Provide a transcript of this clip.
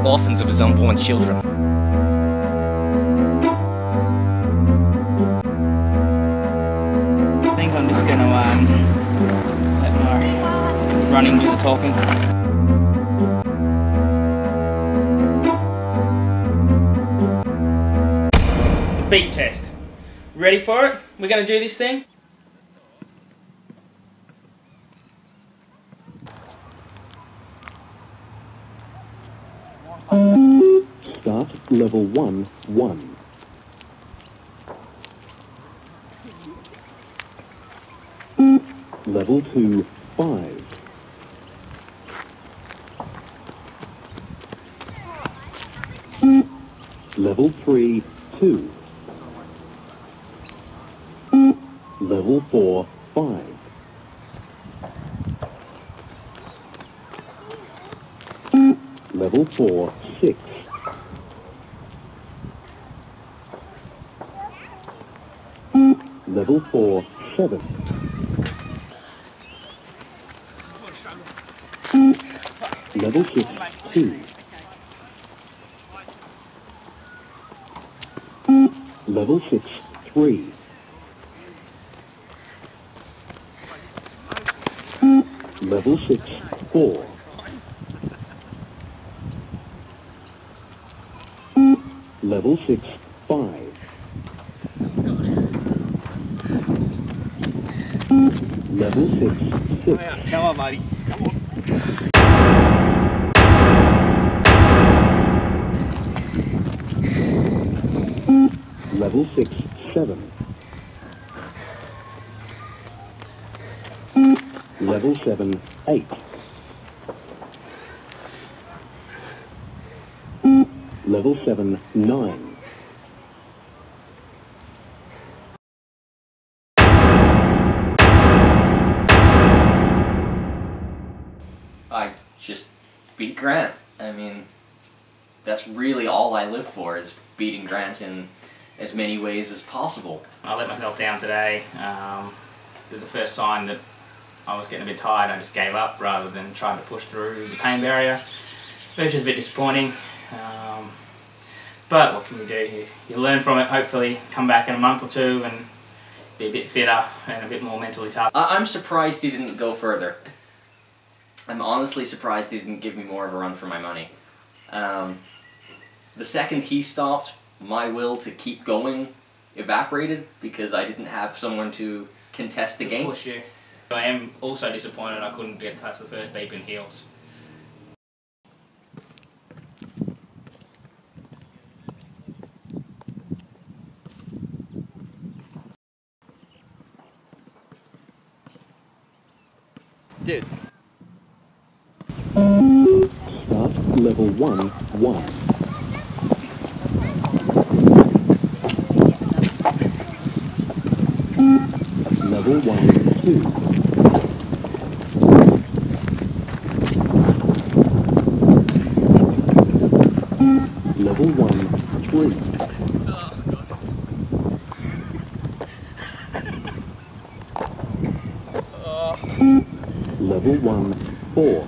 orphans of his unborn children. I think I'm just gonna let my running do the talking. The beat test. Ready for it? We're gonna do this thing. Start level 1, 1. Level 2, 5. Level 3, 2. Level 4, 5. Level 4, 6. Level 4, 7. Level 6, 2. Level 6, 3. Level 6, 4. Level 6, 5. Level 6, 6. Come on, buddy. Come on. Level 6, 7. Level 7, 8. Level 7, 9. I just beat Grant. I mean, that's really all I live for, is beating Grant in as many ways as possible. I let myself down today. The first sign that I was getting a bit tired, I just gave up rather than trying to push through the pain barrier, which is a bit disappointing. But what can you do? You learn from it, hopefully come back in a month or two and be a bit fitter and a bit more mentally tough. I'm surprised he didn't go further. I'm honestly surprised he didn't give me more of a run for my money. The second he stopped, my will to keep going evaporated because I didn't have someone to contest against. Push you. I am also disappointed I couldn't get past the first beep in heels. Dude. Start level 1, 1. Level 1, 2. Level 1, 3. Level 1, 4.